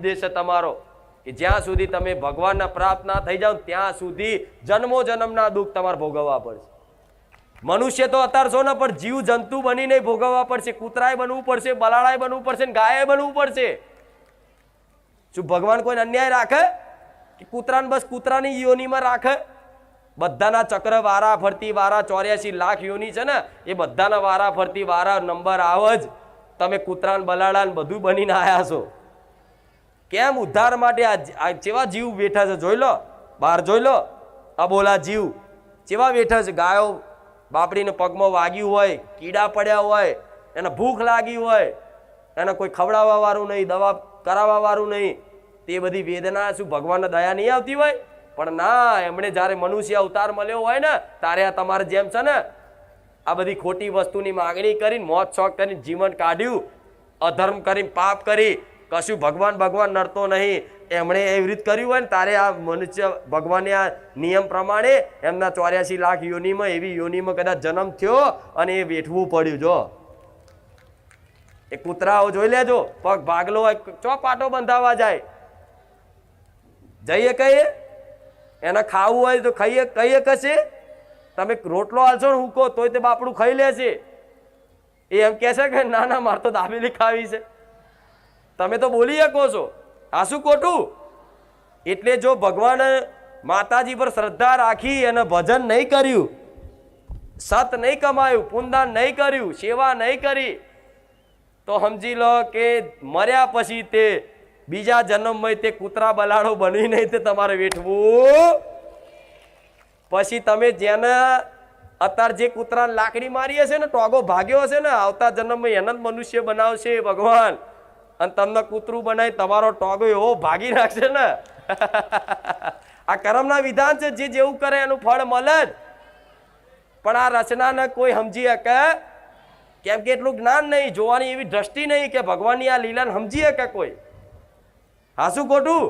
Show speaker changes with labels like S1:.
S1: ઉદ્દેશ છે તમારો કે જ્યાં સુધી તમે ભગવાનના પ્રાપ્ત ના થઈ જાઓ ત્યાં સુધી જન્મો જન્મના દુઃખ તમારે ભોગવવા પડશે. મનુષ્ય તો અત્યારે છો ને, પણ જીવ જંતુ બનીને ભોગવવા પડશે. કૂતરાય બનવું પડશે, બલાડાય બનવું પડશે, ગાય બનવું પડશે. શું ભગવાન કોઈ અન્યાય રાખે કે કૂતરાને બસ કૂતરાની યોનીમાં રાખે? બધાના ચક્ર વારા ફરતી વારા 84 લાખ યોની છે ને, એ બધાના વારા ફરતી વારા નંબર આવે જ. તમે કૂતરાને બલાડાને બધું બનીને આયા છો. કેમ? ઉદ્ધાર માટે આ કેવા જીવ બેઠા છે જોઈ લો, બહાર જોઈ લો. અબોલા જીવ કેવા બેઠા છે. ગાયો બાપડીને પગમાં વાગ્યું હોય, કીડા પડ્યા હોય, એને ભૂખ લાગી હોય, એને કોઈ ખવડાવવા વાળું નહીં, દવા કરાવવા વાળું નહીં, તે બધી વેદના શું ભગવાનને દયા નહીં આવતી હોય? પણ ના, એમણે જ્યારે મનુષ્ય અવતાર મળ્યો હોય ને ત્યારે આ તમારે જેમ છે ને આ બધી ખોટી વસ્તુની માગણી કરીને, મોત શોખ કરીને જીવન કાઢ્યું, અધર્મ કરીને પાપ કરી, કશું ભગવાન ભગવાન નડતો નહીં, એમણે એવી રીત કર્યું હોય ને તારે આ મનુષ્ય ભગવાનને આ નિયમ પ્રમાણે એમના 84 લાખ યોનીમાં એવી યોનીમાં કદાચ જન્મ થયો અને એ વેઠવું પડ્યું. જો એ કૂતરાઓ જોઈ લેજો, પગ ભાગલો હોય, ચો પાટો બંધાવા જાય, જઈએ કહીએ એને ખાવું હોય તો ખાઈએ, કહીએ કશે તમે રોટલો આલશો ને હુંકો તોય તે બાપડું ખાઈ લે છે. એ એમ કહે છે કે ના ના મારે તો દાબેલી ખાવી છે. તમે તો બોલી શકો છો, આ શું ખોટું? એટલે જો ભગવાન માતાજી પર શ્રદ્ધા રાખી અને ભજન નહીં કર્યું, સત નહીં કમાયું, પુણ્યદાન નહીં કર્યું, સેવા નહીં કરી, તો સમજી લો કે મર્યા પછી તે બીજા જન્મમાં તે કૂતરા બલાડો બની નહીં તે તમારે વેઠવું. પછી તમે જેને અત્યારે જે કૂતરા લાકડી મારી હશે ને, ટોગો ભાગ્યો હશે ને, આવતા જન્મમાં એને જ મનુષ્ય બનાવશે ભગવાન, અને તમને કૂતરું બનાવી તમારો ટોગો એવો ભાગી નાખશે ને. આ કર્મના વિધાન છે, જે જેવું કરે એનું ફળ મળે જ. પણ આ રચનાને કોઈ સમજી શકે કેમ કે એટલું જ્ઞાન નહીં, જોવાની એવી દ્રષ્ટિ નહીં કે ભગવાનની આ લીલાને સમજી શકે કોઈ. હા શું ખોટું?